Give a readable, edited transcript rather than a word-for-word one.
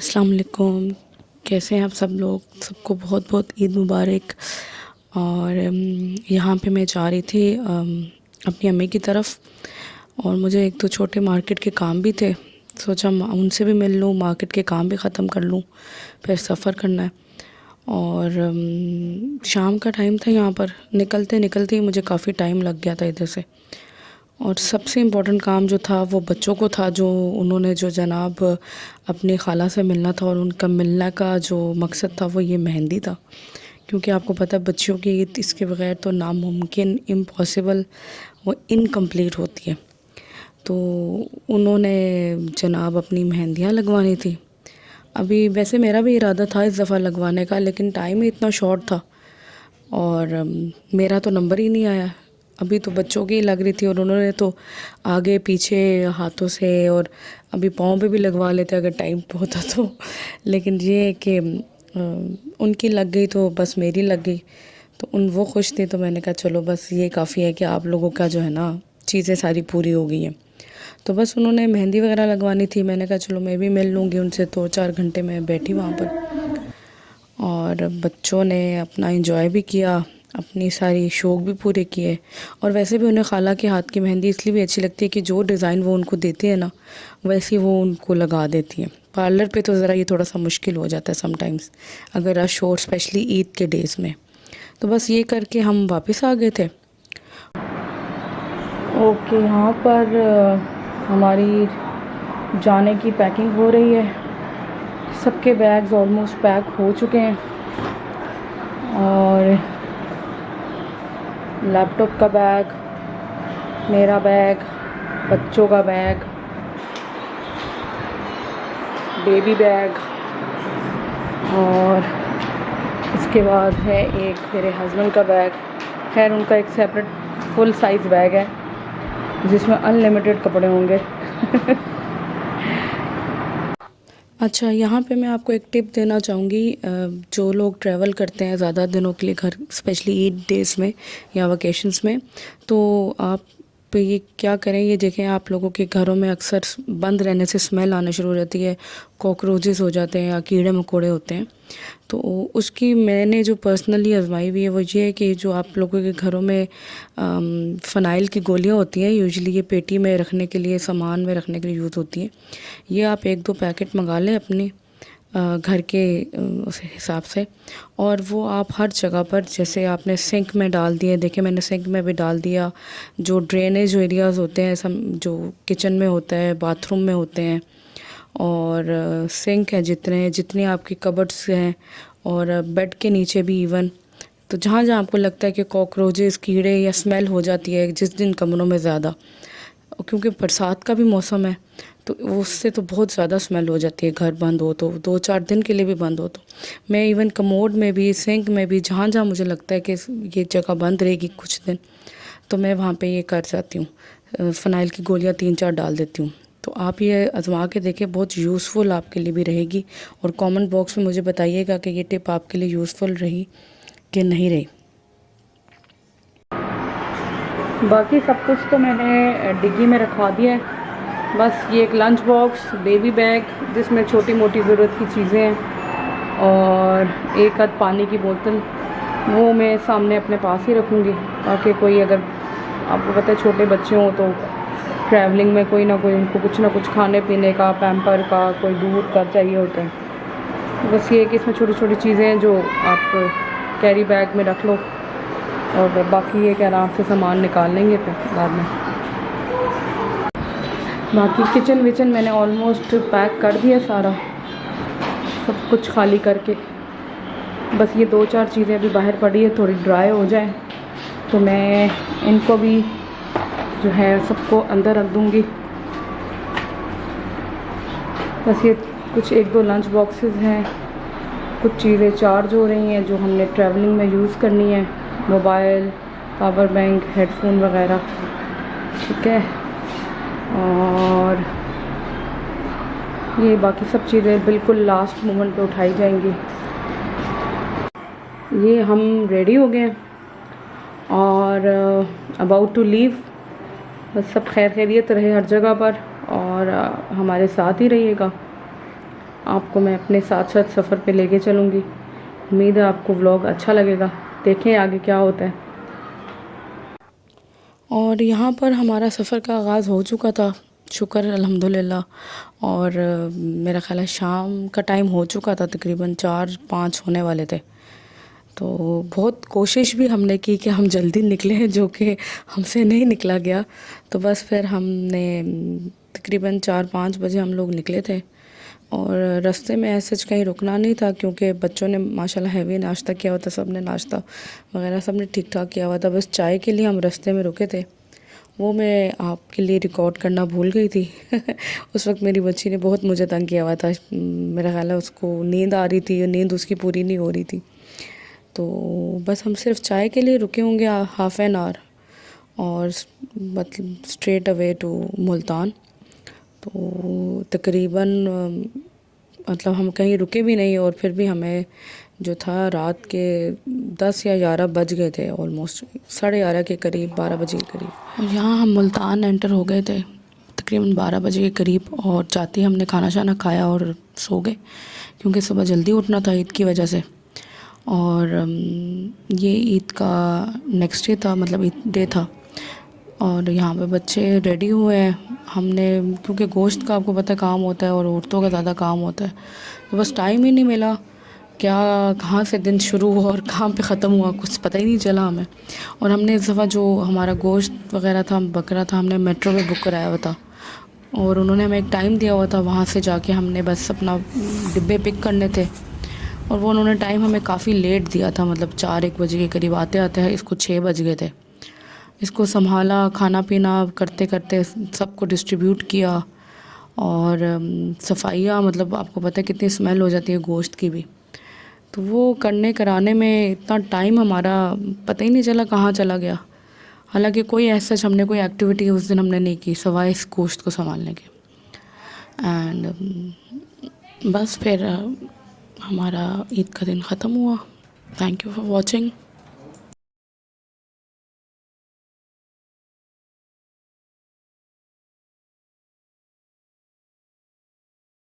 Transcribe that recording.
अस्सलाम वालेकुम। कैसे हैं आप सब लोग? सबको बहुत बहुत ईद मुबारक। और यहाँ पे मैं जा रही थी अपनी अम्मी की तरफ, और मुझे एक दो छोटे मार्केट के काम भी थे। सोचा उनसे भी मिल लूँ, मार्केट के काम भी ख़त्म कर लूँ, फिर सफ़र करना है। और शाम का टाइम था। यहाँ पर निकलते निकलते ही मुझे काफ़ी टाइम लग गया था इधर से। और सबसे इम्पोर्टेंट काम जो था वो बच्चों को था, जो उन्होंने जो जनाब अपनी खाला से मिलना था, और उनका मिलने का जो मकसद था वो ये मेहंदी था। क्योंकि आपको पता है बच्चियों की ईद इसके बग़ैर तो नामुमकिन, इम्पॉसिबल, वो इनकम्प्लीट होती है। तो उन्होंने जनाब अपनी मेहंदियाँ लगवानी थी। अभी वैसे मेरा भी इरादा था इस दफ़ा लगवाने का, लेकिन टाइम ही इतना शॉर्ट था और मेरा तो नंबर ही नहीं आया। अभी तो बच्चों की लग रही थी, और उन्होंने तो आगे पीछे हाथों से और अभी पाँव पे भी लगवा लेते अगर टाइम पे होता तो। लेकिन ये है कि उनकी लग गई तो बस मेरी लग गई। तो वो खुश थे, तो मैंने कहा चलो बस ये काफ़ी है कि आप लोगों का जो है ना चीज़ें सारी पूरी हो गई हैं। तो बस उन्होंने मेहंदी वगैरह लगवानी थी। मैंने कहा चलो मैं भी मिल लूँगी उनसे। 2-4 घंटे मैं बैठी वहाँ पर, और बच्चों ने अपना एंजॉय भी किया, अपनी सारी शौक़ भी पूरे किए। और वैसे भी उन्हें खाला के हाथ की मेहंदी इसलिए भी अच्छी लगती है कि जो डिज़ाइन वो उनको देती है ना, वैसे वो उनको लगा देती हैं। पार्लर पे तो ज़रा ये थोड़ा सा मुश्किल हो जाता है समटाइम्स, अगर रश हो, स्पेशली ईद के डेज़ में। तो बस ये करके हम वापस आ गए थे। ओके, यहाँ पर हमारी जाने की पैकिंग हो रही है। सबके बैग्स ऑलमोस्ट पैक हो चुके हैं, और लैपटॉप का बैग, मेरा बैग, बच्चों का बैग, बेबी बैग, और इसके बाद है एक मेरे हस्बैंड का बैग। खैर उनका एक सेपरेट फुल साइज़ बैग है जिसमें अनलिमिटेड कपड़े होंगे। अच्छा, यहाँ पे मैं आपको एक टिप देना चाहूँगी। जो लोग ट्रैवल करते हैं ज़्यादा दिनों के लिए घर, स्पेशली ईद डेज़ में या वकेशंस में, तो आप ये क्या करें, ये देखें आप लोगों के घरों में अक्सर बंद रहने से स्मेल आना शुरू हो जाती है, कॉकरोचेस हो जाते हैं या कीड़े मकोड़े होते हैं। तो उसकी मैंने जो पर्सनली आजमाई हुई है वो ये है कि जो आप लोगों के घरों में फ़नाइल की गोलियाँ होती हैं, यूजुअली ये पेटी में रखने के लिए, सामान में रखने के लिए यूज़ होती हैं। ये आप 1-2 पैकेट मंगा लें अपने घर के उस हिसाब से, और वो आप हर जगह पर, जैसे आपने सिंक में डाल दिए, देखिए मैंने सिंक में भी डाल दिया, जो ड्रेनेज एरियाज़ होते हैं सब, जो किचन में होता है, बाथरूम में होते हैं, और सिंक है, जितने आपकी कबर्ड्स हैं, और बेड के नीचे भी इवन। तो जहाँ जहाँ आपको लगता है कि कॉकरोचेस, कीड़े या स्मेल हो जाती है जिस दिन कमरों में ज़्यादा, क्योंकि बरसात का भी मौसम है, तो उससे तो बहुत ज़्यादा स्मेल हो जाती है। घर बंद हो तो 2-4 दिन के लिए भी बंद हो तो मैं इवन कमोड में भी, सिंक में भी, जहाँ जहाँ मुझे लगता है कि ये जगह बंद रहेगी कुछ दिन, तो मैं वहाँ पे ये कर जाती हूँ, फ़नाइल की गोलियाँ 3-4 डाल देती हूँ। तो आप ये आजमा के देखें, बहुत यूज़फुल आपके लिए भी रहेगी। और कमेंट बॉक्स में मुझे बताइएगा कि ये टिप आपके लिए यूज़फुल रही कि नहीं रही। बाकी सब कुछ तो मैंने डिग्गी में रखवा दिया है। बस ये एक लंच बॉक्स, बेबी बैग जिसमें छोटी मोटी ज़रूरत की चीज़ें हैं, और एक आध पानी की बोतल, वो मैं सामने अपने पास ही रखूँगी, ताकि कोई, अगर आपको पता है छोटे बच्चे हों तो ट्रैवलिंग में कोई ना कोई उनको कुछ ना कुछ खाने पीने का, पैम्पर का, कोई दूध का चाहिए होता है। बस ये है कि इसमें छोटी छोटी चीज़ें हैं जो आप कैरी बैग में रख लो, और बाकी ये कि आराम से सामान निकाल लेंगे फिर बाद में। बाकी किचन विचन मैंने ऑलमोस्ट पैक कर दिया सारा, सब कुछ खाली करके। बस ये 2-4 चीज़ें अभी बाहर पड़ी है, थोड़ी ड्राई हो जाए तो मैं इनको भी जो है सबको अंदर रख दूँगी। बस ये कुछ 1-2 लंच बॉक्सेस हैं, कुछ चीज़ें चार्ज हो रही हैं जो हमने ट्रैवलिंग में यूज़ करनी है, मोबाइल, पावर बैंक, हेडफोन वगैरह, ठीक है। और ये बाकी सब चीज़ें बिल्कुल लास्ट मोमेंट पे उठाई जाएंगी। ये हम रेडी हो गए और अबाउट टू लीव। बस सब खैर खैरियत रहे हर जगह पर, और हमारे साथ ही रहिएगा। आपको मैं अपने साथ साथ सफ़र पे लेके चलूँगी। उम्मीद है आपको व्लॉग अच्छा लगेगा। देखें आगे क्या होता है। और यहाँ पर हमारा सफ़र का आगाज़ हो चुका था, शुक्र अल्हम्दुलिल्लाह। और मेरा ख़्याल है शाम का टाइम हो चुका था, तकरीबन 4-5 होने वाले थे। तो बहुत कोशिश भी हमने की कि हम जल्दी निकलें, जो कि हमसे नहीं निकला गया। तो बस फिर हमने तकरीबन 4-5 बजे हम लोग निकले थे। और रास्ते में ऐसे कहीं रुकना नहीं था, क्योंकि बच्चों ने माशाल्लाह हैवी नाश्ता किया हुआ था, सब ने नाश्ता वगैरह सब ने ठीक ठाक किया हुआ था। बस चाय के लिए हम रास्ते में रुके थे, वो मैं आपके लिए रिकॉर्ड करना भूल गई थी। उस वक्त मेरी बच्ची ने बहुत मुझे तंग किया हुआ था। मेरा ख्याल है उसको नींद आ रही थी, नींद उसकी पूरी नहीं हो रही थी। तो बस हम सिर्फ चाय के लिए रुके होंगे हाफ़ एन आवर, और मतलब स्ट्रेट अवे टू मुल्तान। तो तकरीबन मतलब हम कहीं रुके भी नहीं, और फिर भी हमें जो था रात के 10 या 11 बज गए थे, ऑलमोस्ट 11:30 के करीब, 12 बजे के करीब। और यहाँ हम मुल्तान एंटर हो गए थे तकरीबन 12 बजे के करीब। और जाते ही हमने खाना शाना खाया और सो गए, क्योंकि सुबह जल्दी उठना था ईद की वजह से। और ये ईद का नेक्स्ट डे था, मतलब ईद डे था। और यहाँ पे बच्चे रेडी हुए हैं। हमने, क्योंकि गोश्त का आपको पता है काम होता है और औरतों का ज़्यादा काम होता है, तो बस टाइम ही नहीं मिला। क्या कहाँ से दिन शुरू हुआ और कहाँ पे ख़त्म हुआ कुछ पता ही नहीं चला हमें। और हमने इस दफ़ा जो हमारा गोश्त वगैरह था, बकरा था, हमने मेट्रो में बुक कराया हुआ था। और उन्होंने हमें एक टाइम दिया हुआ था, वहाँ से जाके हमने बस अपना डिब्बे पिक करने थे। और वो उन्होंने टाइम हमें काफ़ी लेट दिया था, मतलब 4-1 बजे के करीब आते आते हैं इसको 6 बज गए थे। इसको संभाला, खाना पीना करते करते सबको डिस्ट्रीब्यूट किया। और सफाइयाँ, मतलब आपको पता है कितनी स्मेल हो जाती है गोश्त की भी। तो वो करने कराने में इतना टाइम हमारा पता ही नहीं चला कहाँ चला गया। हालांकि कोई ऐसा हमने कोई एक्टिविटी उस दिन हमने नहीं की सिवाय इस गोश्त को संभालने के। एंड बस फिर हमारा ईद का दिन ख़त्म हुआ। Thank you for watching.